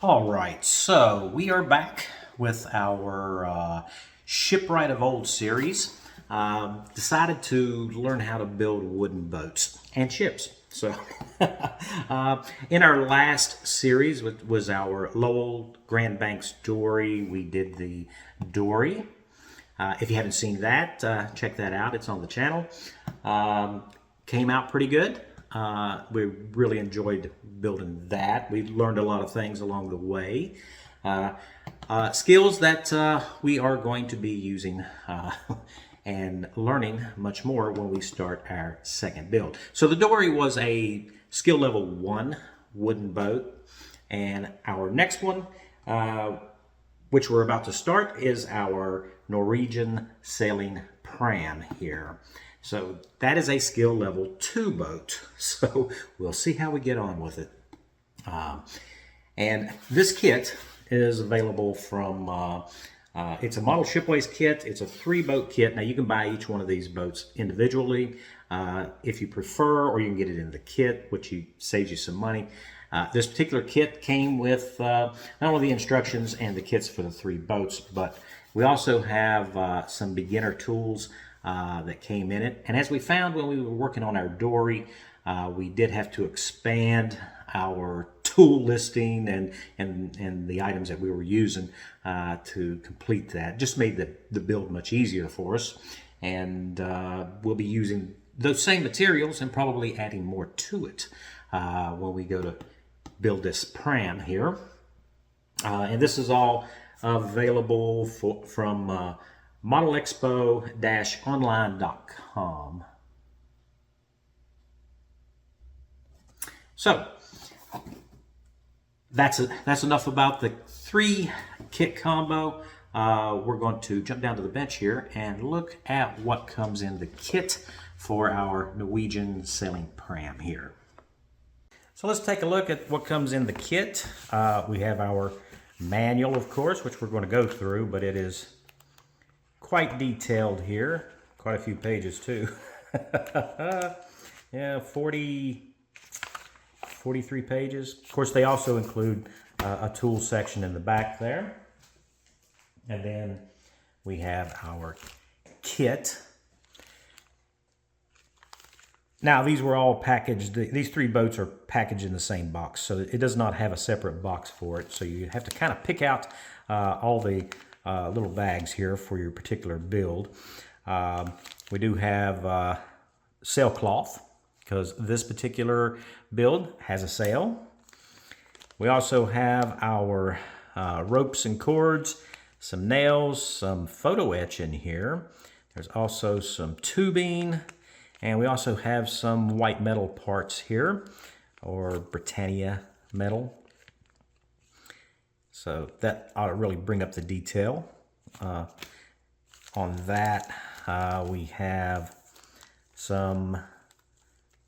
All right, so we are back with our Shipwright of Old series. Decided to learn how to build wooden boats and ships. So, in our last series, which was our Lowell Grand Banks dory, we did the dory. If you haven't seen that, check that out. It's on the channel. Came out pretty good. We really enjoyed building that. We learned a lot of things along the way. Skills that we are going to be using and learning much more when we start our second build. So the dory was a skill level 1 wooden boat, and our next one, which we're about to start, is our Norwegian Sailing Pram here. So that is a skill level 2 boat. So we'll see how we get on with it. And this kit is available from, it's a Model Shipways kit. It's a 3-boat kit. Now you can buy each one of these boats individually if you prefer, or you can get it in the kit, which saves you some money. This particular kit came with not only the instructions and the kits for the 3 boats, but we also have some beginner tools that came in it. And as we found when we were working on our dory, we did have to expand our tool listing and the items that we were using to complete that. Just made the build much easier for us. And we'll be using those same materials and probably adding more to it when we go to build this pram here. And this is all available from modelexpo-online.com. So that's enough about the 3 kit combo. We're going to jump down to the bench here and look at what comes in the kit for our Norwegian Sailing Pram here. So let's take a look at what comes in the kit. We have our manual, of course, which we're going to go through, but it is quite detailed here. Quite a few pages too. Yeah, 43 pages. Of course, they also include a tool section in the back there. And then we have our kit. Now, these were all packaged. These 3 boats are packaged in the same box, so it does not have a separate box for it. So you have to kind of pick out all the little bags here for your particular build. We do have sailcloth, because this particular build has a sail. We also have our ropes and cords, some nails, some photo etch in here. There's also some tubing, and we also have some white metal parts here, or Britannia metal. So that ought to really bring up the detail. On that, we have some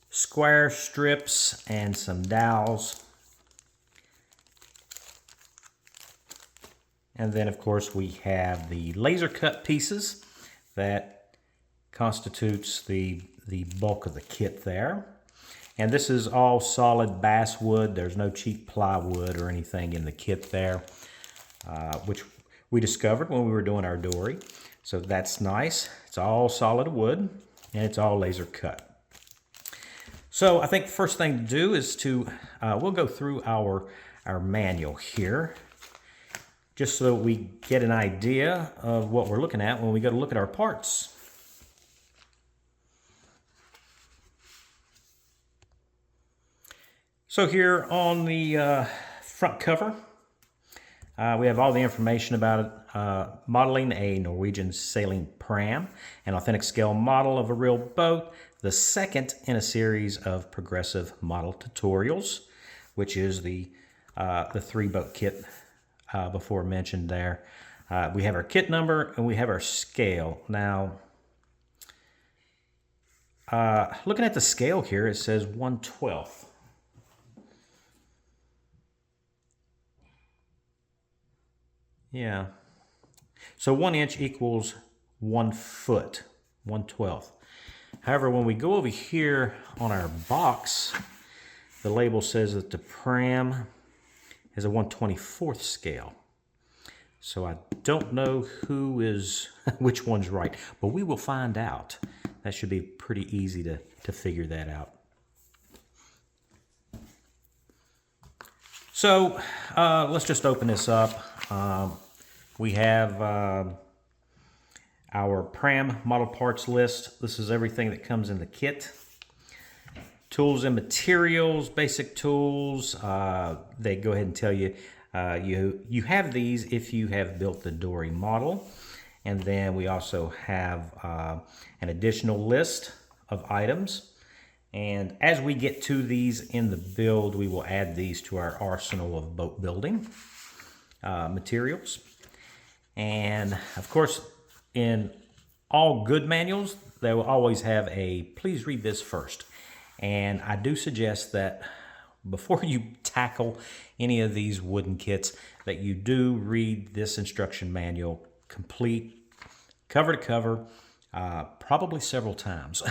square strips and some dowels. And then, of course, we have the laser cut pieces that constitutes the bulk of the kit there. And this is all solid basswood. There's no cheap plywood or anything in the kit there, which we discovered when we were doing our dory. So that's nice. It's all solid wood and it's all laser cut. So I think the first thing to do is to, we'll go through our manual here, just so we get an idea of what we're looking at when we go to look at our parts. So here on the front cover, we have all the information about modeling a Norwegian Sailing Pram, an authentic scale model of a real boat, the second in a series of progressive model tutorials, which is the 3-boat kit before mentioned there. We have our kit number and we have our scale. Now, looking at the scale here, it says 1/12. Yeah. So 1 inch equals 1 foot, 1/12. However, when we go over here on our box, the label says that the pram is a 1/24th scale. So I don't know who is, which one's right, but we will find out. That should be pretty easy to figure that out. So let's just open this up. We have our Pram model parts list. This is everything that comes in the kit. Tools and materials, basic tools. They go ahead and tell you, you have these if you have built the dory model. And then we also have an additional list of items. And as we get to these in the build, we will add these to our arsenal of boat building materials. And of course, in all good manuals, they will always have a please read this first. And I do suggest that before you tackle any of these wooden kits, that you do read this instruction manual complete, cover to cover, probably several times.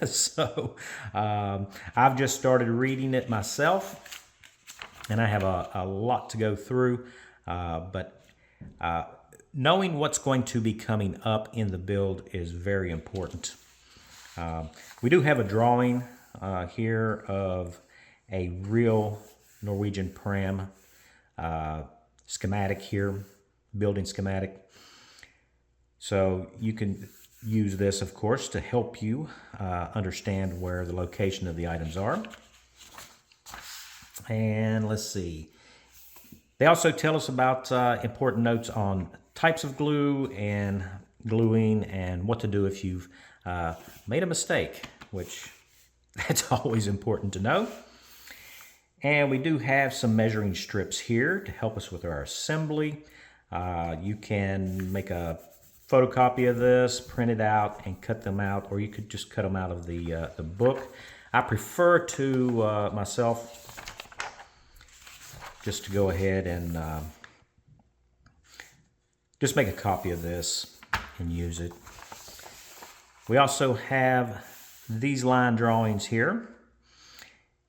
So I've just started reading it myself, and I have a lot to go through, but knowing what's going to be coming up in the build is very important. We do have a drawing here of a real Norwegian Pram schematic here, building schematic. So you can use this, of course, to help you understand where the location of the items are. And let's see. They also tell us about important notes on types of glue and gluing and what to do if you've made a mistake, which that's always important to know. And we do have some measuring strips here to help us with our assembly. You can make a photocopy of this, print it out, and cut them out, or you could just cut them out of the book. I prefer to myself just to go ahead and just make a copy of this and use it. We also have these line drawings here,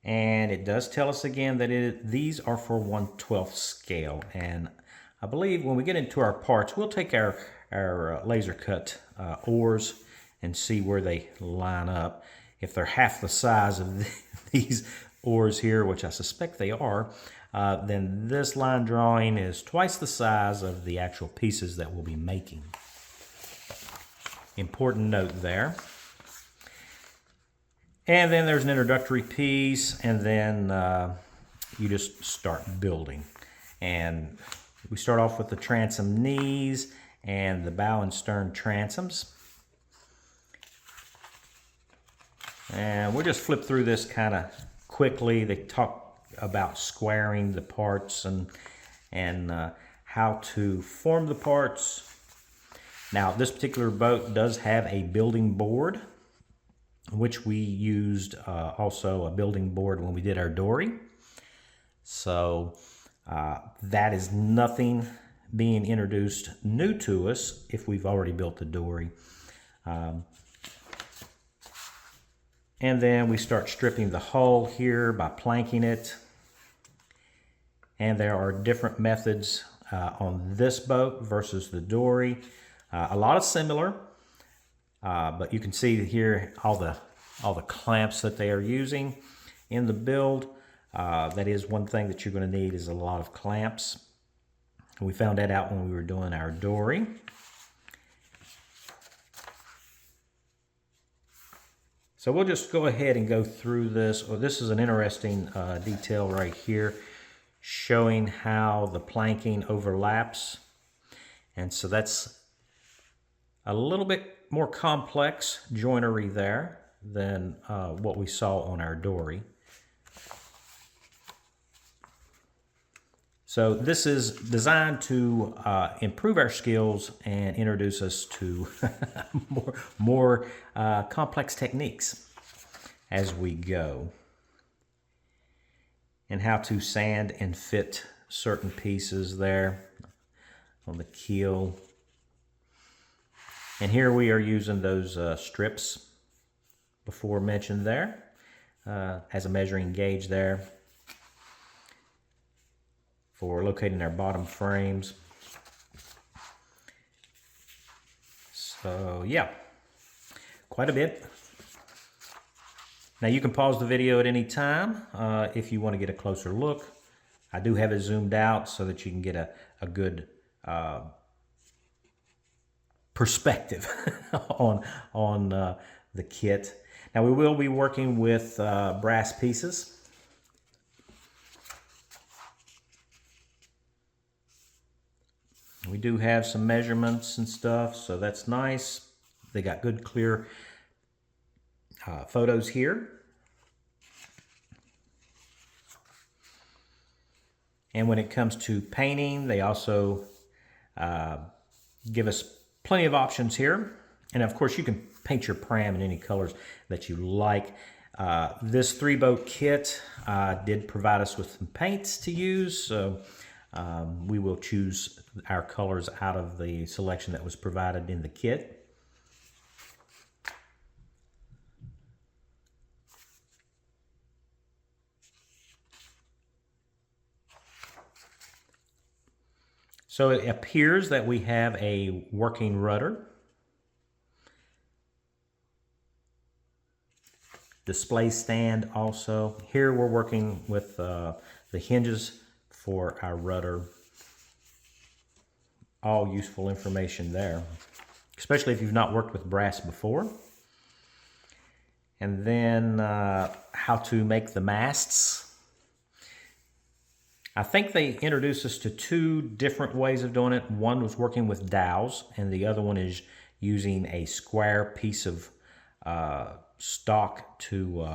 and it does tell us again that these are for 1/12 scale. And I believe when we get into our parts, we'll take our laser cut oars and see where they line up. If they're half the size of these oars here, which I suspect they are, then this line drawing is twice the size of the actual pieces that we'll be making. Important note there. And then there's an introductory piece, and then you just start building. And we start off with the transom knees and the bow and stern transoms. And we'll just flip through this kind of quickly. They talk about squaring the parts and how to form the parts. Now, this particular boat does have a building board, which we used also a building board when we did our dory. So that is nothing being introduced new to us if we've already built the dory. And then we start stripping the hull here by planking it. And there are different methods on this boat versus the dory. A lot of similar, but you can see here all the clamps that they are using in the build. That is one thing that you're going to need, is a lot of clamps. We found that out when we were doing our dory. So we'll just go ahead and go through this. Oh, this is an interesting detail right here, showing how the planking overlaps. And so that's a little bit more complex joinery there than what we saw on our dory. So this is designed to improve our skills and introduce us to more complex techniques as we go, and how to sand and fit certain pieces there on the keel. And here we are using those strips before mentioned there as a measuring gauge there. for locating our bottom frames. So yeah, quite a bit. Now you can pause the video at any time if you want to get a closer look. I do have it zoomed out so that you can get a good perspective on the kit. Now we will be working with brass pieces. We do have some measurements and stuff, so that's nice. They got good clear photos here. And when it comes to painting, they also give us plenty of options here. And of course, you can paint your pram in any colors that you like. This 3-boat kit did provide us with some paints to use, so we will choose our colors out of the selection that was provided in the kit. So it appears that we have a working rudder, display stand also. Here we're working with the hinges for our rudder. All useful information there, especially if you've not worked with brass before. And then how to make the masts. I think they introduced us to 2 different ways of doing it. One was working with dowels, and the other one is using a square piece of stock to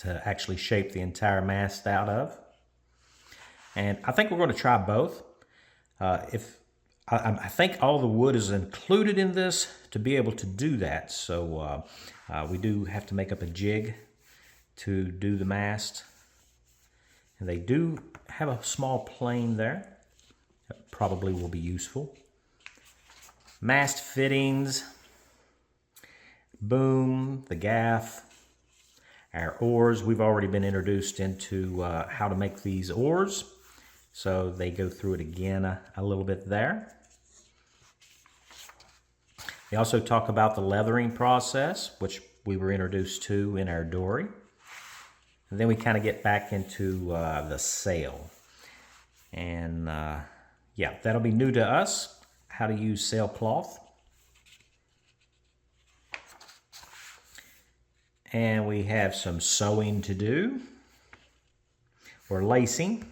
actually shape the entire mast out of. And I think we're going to try both. I think all the wood is included in this to be able to do that. So we do have to make up a jig to do the mast. And they do have a small plane there. That probably will be useful. Mast fittings, boom, the gaff, our oars. We've already been introduced into how to make these oars. So they go through it again a little bit there. They also talk about the leathering process, which we were introduced to in our dory. And then we kind of get back into the sail. And yeah, that'll be new to us, how to use sailcloth. And we have some sewing to do, or lacing.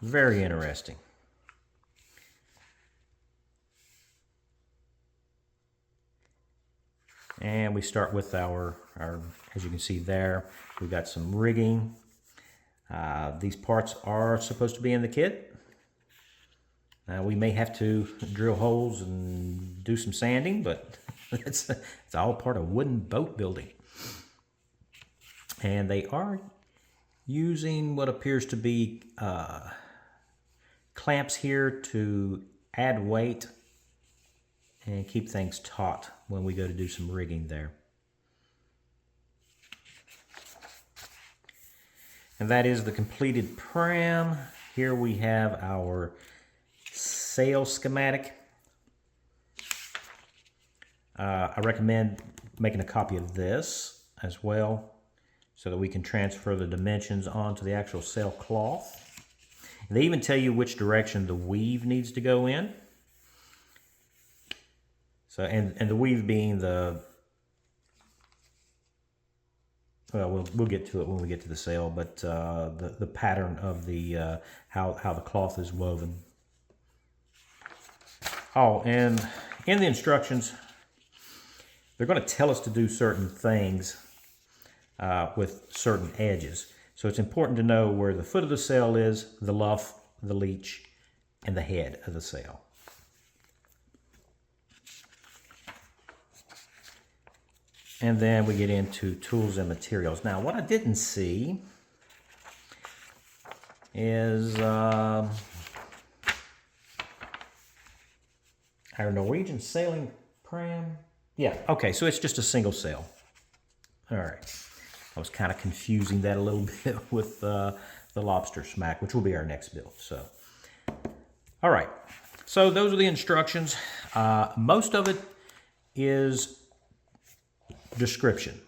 Very interesting. And we start with our, as you can see there, we've got some rigging. These parts are supposed to be in the kit. We may have to drill holes and do some sanding, but it's all part of wooden boat building. And they are using what appears to be clamps here to add weight and keep things taut when we go to do some rigging there. And that is the completed pram. Here we have our sail schematic. I recommend making a copy of this as well so that we can transfer the dimensions onto the actual sailcloth. And they even tell you which direction the weave needs to go in. So, and the weave being the, well, we'll get to it when we get to the sail, but the pattern of the how the cloth is woven. Oh, and in the instructions, they're going to tell us to do certain things with certain edges. So it's important to know where the foot of the sail is, the luff, the leech, and the head of the sail. And then we get into tools and materials. Now, what I didn't see is our Norwegian Sailing Pram. Yeah, okay, so it's just a single sail. All right. I was kind of confusing that a little bit with the lobster smack, which will be our next build. So, all right. So those are the instructions. Most of it is description.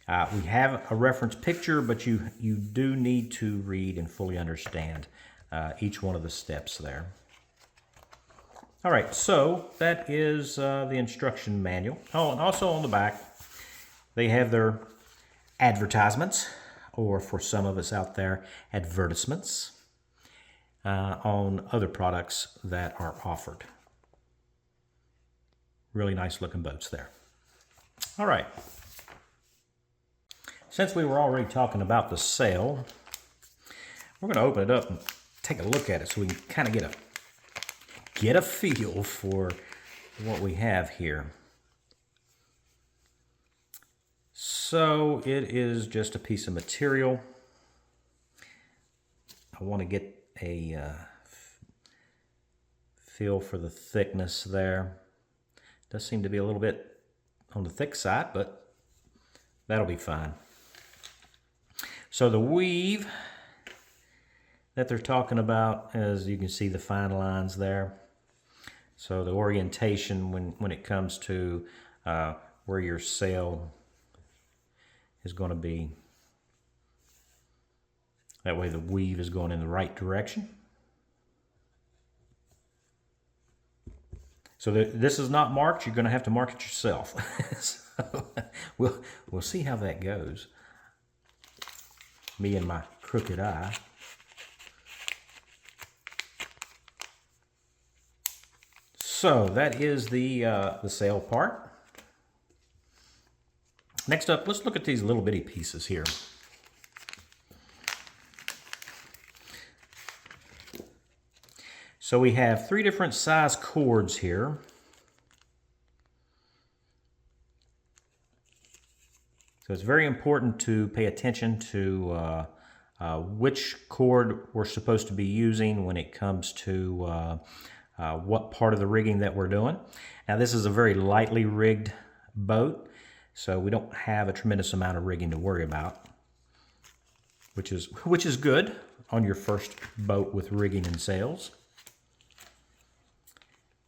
We have a reference picture, but you do need to read and fully understand each one of the steps there. All right, so that is the instruction manual. Oh, and also on the back, they have their advertisements, or for some of us out there, advertisements on other products that are offered. Really nice looking boats there. All right. Since we were already talking about the sail, we're going to open it up and take a look at it so we can kind of get a feel for what we have here. So it is just a piece of material. I want to get a feel for the thickness there. Does seem to be a little bit on the thick side, but that'll be fine. So the weave that they're talking about, as you can see the fine lines there. So the orientation when it comes to where your sail is going to be. That way the weave is going in the right direction. So this is not marked. You're going to have to mark it yourself. So we'll see how that goes. Me and my crooked eye. So that is the sail part. Next up, let's look at these little bitty pieces here. So we have 3 different size cords here. So it's very important to pay attention to which cord we're supposed to be using when it comes to what part of the rigging that we're doing. Now this is a very lightly rigged boat, so we don't have a tremendous amount of rigging to worry about, which is good on your first boat with rigging and sails.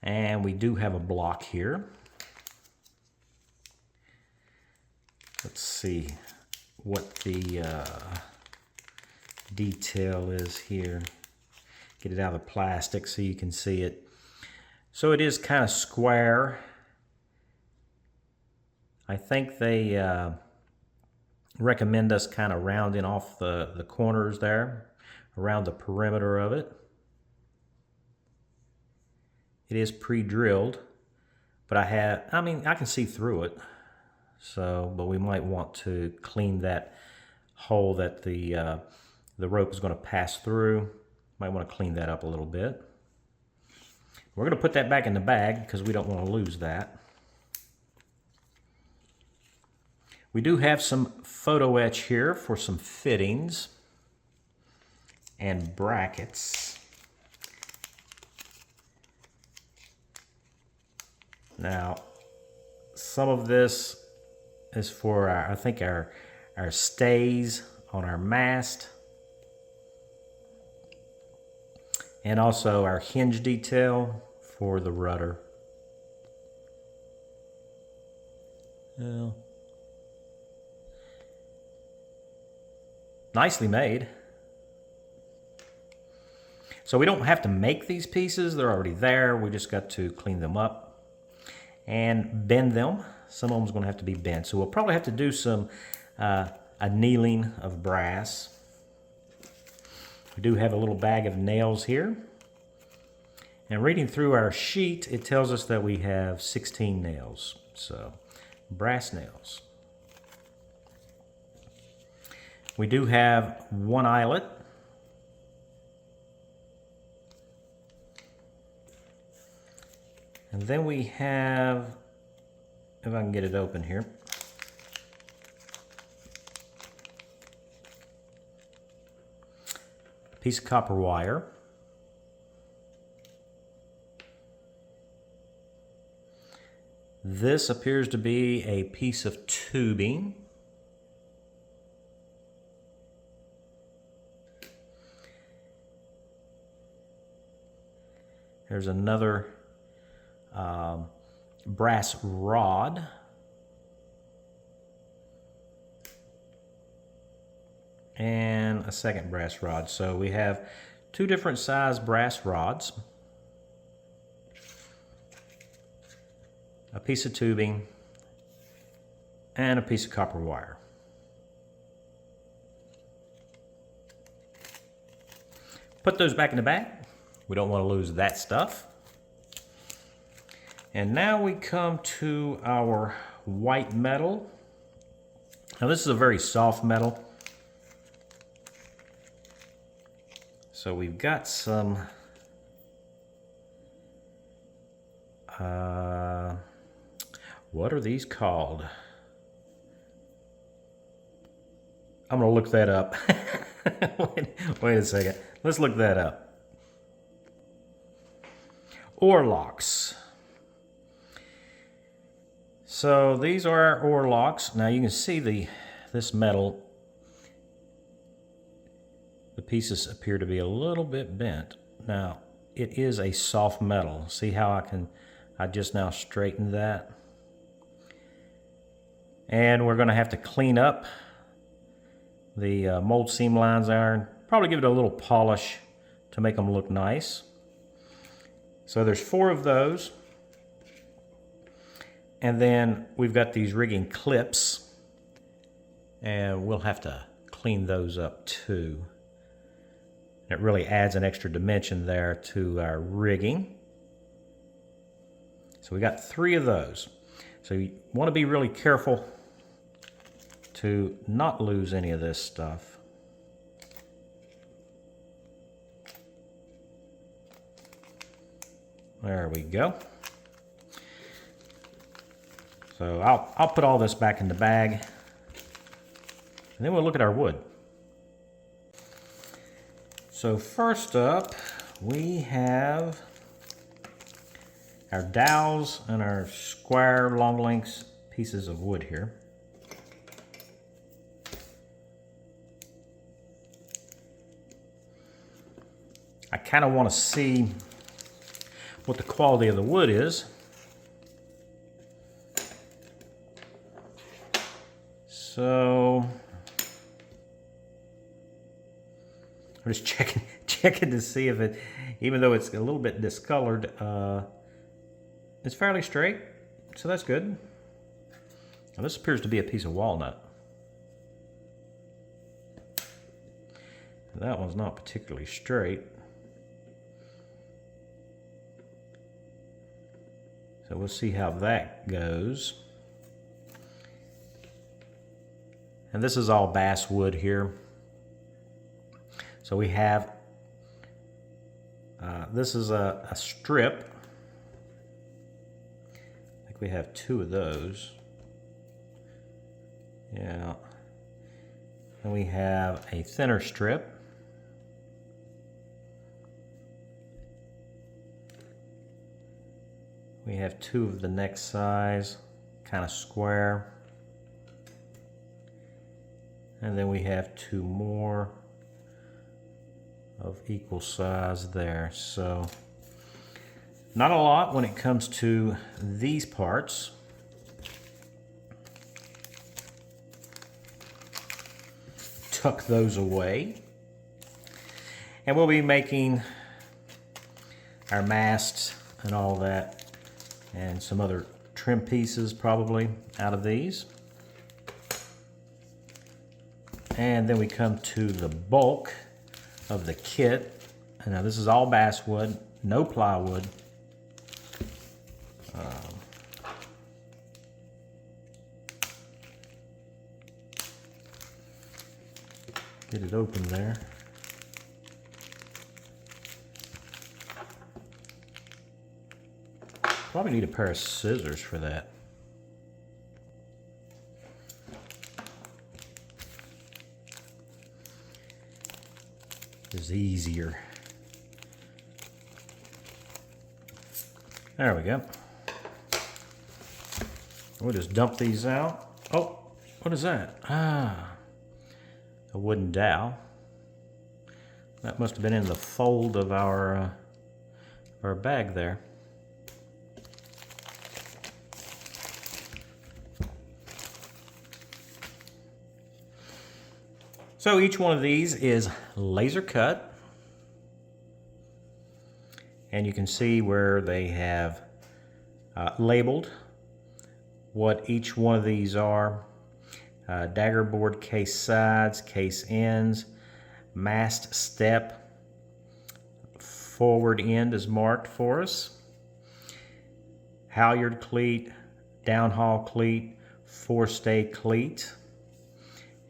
And we do have a block here. Let's see what the detail is here. Get it out of the plastic so you can see it. So it is kind of square. I think they recommend us kind of rounding off the corners there around the perimeter of it. It is pre-drilled, but I can see through it. So, but we might want to clean that hole that the rope is going to pass through. Might want to clean that up a little bit. We're going to put that back in the bag because we don't want to lose that. We do have some photo etch here for some fittings and brackets. Now, some of this is for I think our stays on our mast, and also our hinge detail for the rudder. Well, nicely made. So we don't have to make these pieces, they're already there. We just got to clean them up and bend them. Some of them's going to have to be bent. So we'll probably have to do some annealing of brass. We do have a little bag of nails here. And reading through our sheet, it tells us that we have 16 nails. So, brass nails. We do have one eyelet. And then we have, if I can get it open here, a piece of copper wire. This appears to be a piece of tubing. There's another brass rod. And a second brass rod. So we have two different size brass rods, a piece of tubing, and a piece of copper wire. Put those back in the bag. We don't want to lose that stuff. And now we come to our white metal. Now this is a very soft metal. So we've got some what are these called? I'm gonna look that up. wait a second. Let's look that up. Oar locks. So these are our oar locks. Now you can see this metal, the pieces appear to be a little bit bent. Now it is a soft metal. See how I just now straightened that? And we're gonna have to clean up the mold seam lines iron. Probably give it a little polish to make them look nice. So there's 4 of those. And then we've got these rigging clips, and we'll have to clean those up too. It really adds an extra dimension there to our rigging. So we got 3 of those. So you want to be really careful to not lose any of this stuff. There we go. So I'll put all this back in the bag, and then we'll look at our wood. So first up, we have our dowels and our square long lengths pieces of wood here. I kind of want to see what the quality of the wood is. So I'm just checking to see if it, even though it's a little bit discolored, it's fairly straight, so that's good. Now this appears to be a piece of walnut. That one's not particularly straight. So we'll see how that goes. And this is all bass wood here. So we have, this is a strip. I think we have 2 of those. Yeah. And we have a thinner strip. We have 2 of the next size, kind of square. And then we have 2 more of equal size there. So not a lot when it comes to these parts. Tuck those away. And we'll be making our masts and all that, and some other trim pieces probably out of these. And then we come to the bulk of the kit. And now this is all basswood, no plywood. Get it open there. Probably need a pair of scissors for that. It's easier. There we go. We'll just dump these out. Oh, what is that? Ah, a wooden dowel. That must have been in the fold of our or a bag there. So each one of these is laser cut, and you can see where they have labeled what each one of these are. Dagger board case sides, case ends, mast step, forward end is marked for us, halyard cleat, downhaul cleat, forestay cleat,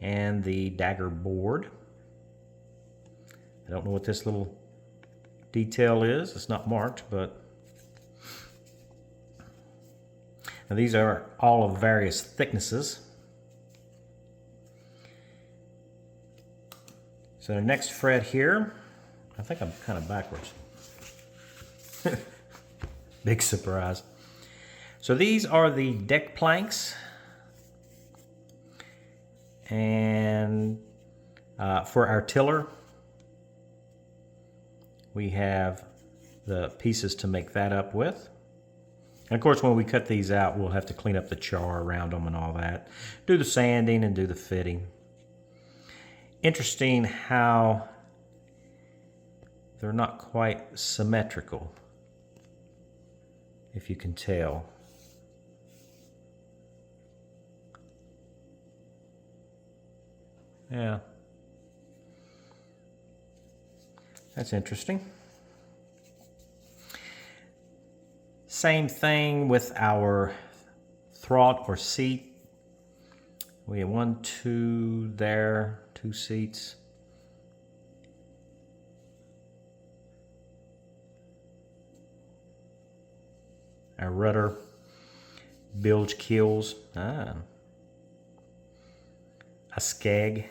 and the dagger board. I don't know what this little detail is. It's not marked, but now these are all of various thicknesses. So the next fret here, I think I'm kind of backwards. Big surprise. So these are the deck planks. And for our tiller, we have the pieces to make that up with. And of course, when we cut these out, we'll have to clean up the char around them and all that. Do the sanding and do the fitting. Interesting how they're not quite symmetrical, if you can tell. Yeah, that's interesting. Same thing with our thwart or seat. We have 1, 2 there, 2 seats. Our rudder, bilge keels, a skeg.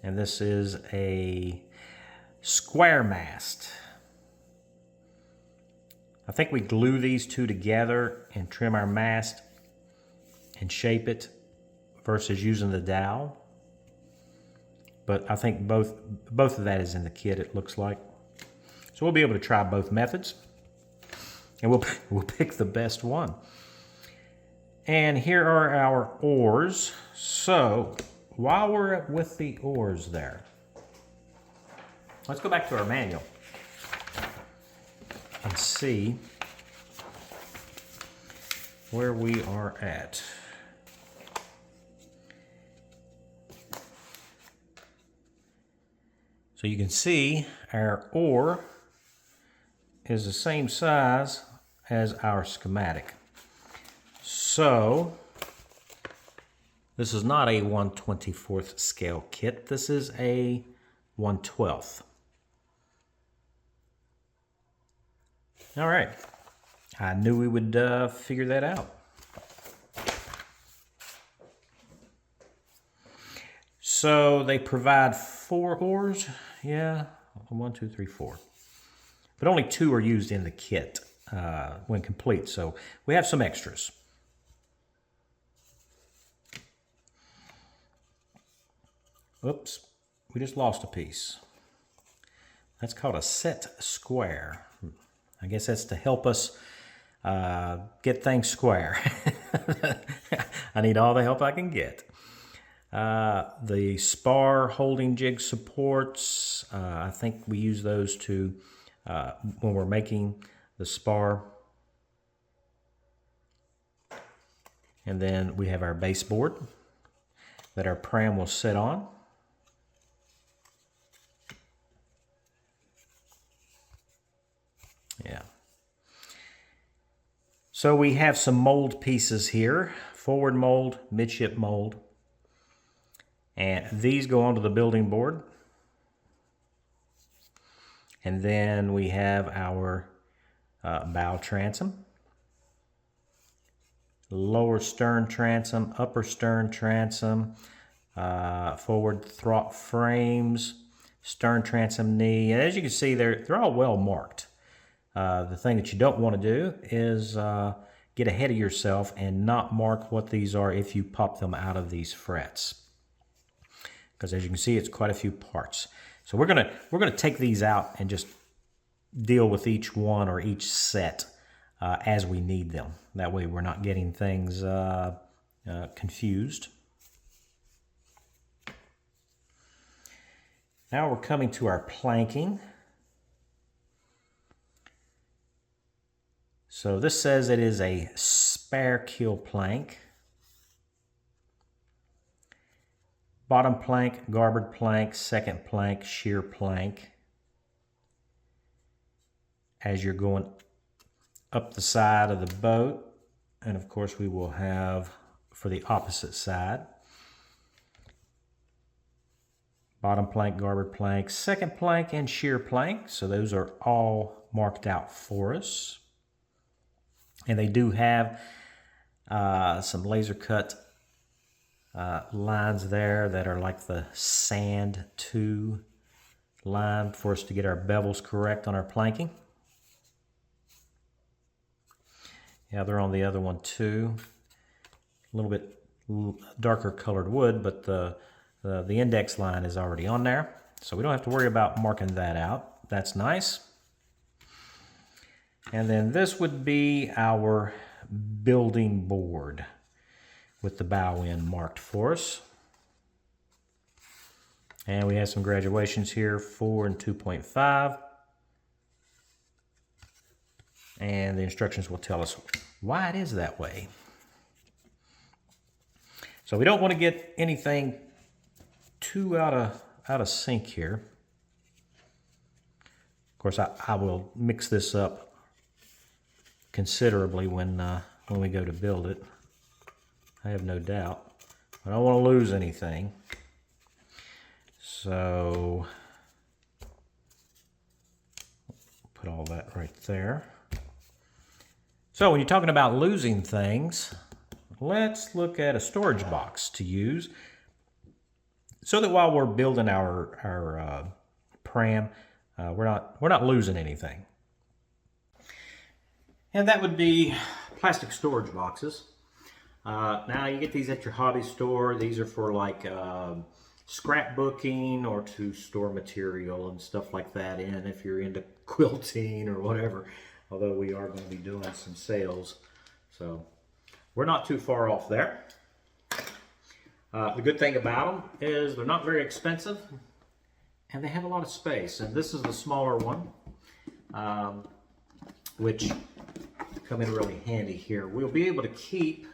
And this is a square mast. I think we glue these two together and trim our mast and shape it versus using the dowel. But I think both of that is in the kit, it looks like. So we'll be able to try both methods, and we'll pick the best one. And here are our oars. So while we're with the oars there, let's go back to our manual and see where we are at. So you can see our oar is the same size as our schematic. So this is not a 1/24th scale kit. This is a 1/12. All right, I knew we would figure that out. So they provide 4 oars. Yeah, 1, 2, 3, 4. But only 2 are used in the kit when complete. So we have some extras. Oops, we just lost a piece. That's called a set square. I guess that's to help us get things square. I need all the help I can get. The spar holding jig supports, I think we use those to when we're making the spar. And then we have our baseboard that our pram will sit on. Yeah. So we have some mold pieces here, forward mold, midship mold, and these go onto the building board. And then we have our bow transom, lower stern transom, upper stern transom, forward thwart frames, stern transom knee, and as you can see, they're all well marked. The thing that you don't want to do is get ahead of yourself and not mark what these are if you pop them out of these frets, because as you can see, it's quite a few parts. So we're gonna take these out and just deal with each one or each set as we need them. That way we're not getting things confused. Now we're coming to our planking. So this says it is a spare keel plank. Bottom plank, garboard plank, second plank, sheer plank. As you're going up the side of the boat, and of course we will have for the opposite side. Bottom plank, garboard plank, second plank, and sheer plank. So those are all marked out for us. And they do have some laser cut lines there that are like the sand 2 line for us to get our bevels correct on our planking. Yeah, they're on the other one too. A little bit darker colored wood, but the index line is already on there. So we don't have to worry about marking that out. That's nice. And then this would be our building board with the bow end marked for us. And we have some graduations here, 4 and 2.5. And the instructions will tell us why it is that way. So we don't want to get anything too out of sync here. Of course, I will mix this up considerably when we go to build it. I have no doubt. I don't want to lose anything. So put all that right there. So when you're talking about losing things, let's look at a storage box to use so that while we're building our pram, we're not losing anything. And that would be plastic storage boxes. Now you get these at your hobby store. These are for like scrapbooking or to store material and stuff like that in if you're into quilting or whatever. Although we are going to be doing some sales. So we're not too far off there. The good thing about them is they're not very expensive and they have a lot of space. And this is the smaller one, which come in really handy here. We'll be able to keep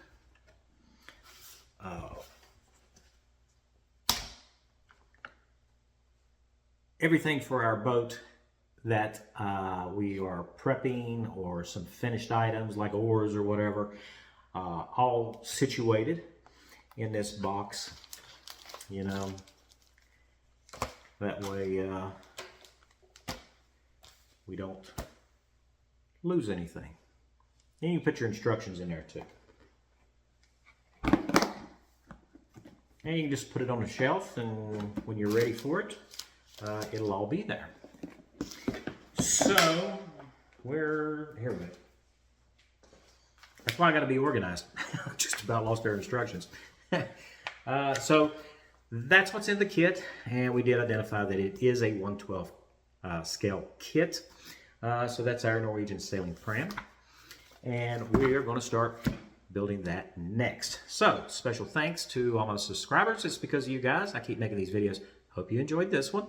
everything for our boat that we are prepping, or some finished items like oars or whatever, all situated in this box, you know. That way we don't lose anything. And you can put your instructions in there too. And you can just put it on a shelf, and when you're ready for it, it'll all be there. So, here we go. That's why I got to be organized. Just about lost our instructions. So, that's what's in the kit, and we did identify that it is a 1/12 scale kit. So that's our Norwegian Sailing Pram. And we are going to start building that next. So, special thanks to all my subscribers. It's because of you guys I keep making these videos. Hope you enjoyed this one.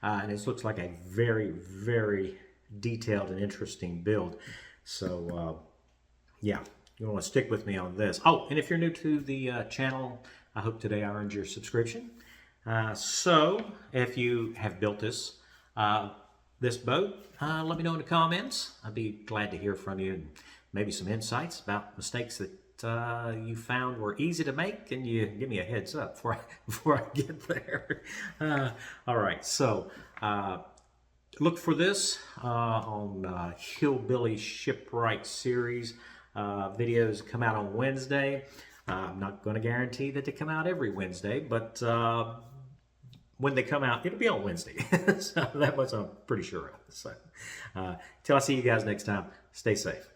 And it looks like a very, very detailed and interesting build. So, yeah, you want to stick with me on this. Oh, and if you're new to the channel, I hope today I earned your subscription. So, if you have built this boat, let me know in the comments. I'd be glad to hear from you, and maybe some insights about mistakes that you found were easy to make, and you give me a heads up before I get there. All right, so look for this on Hillbilly Shipwright series. Videos come out on Wednesday. I'm not going to guarantee that they come out every Wednesday, but when they come out, it'll be on Wednesday. So that much I'm pretty sure of. So till I see you guys next time, stay safe.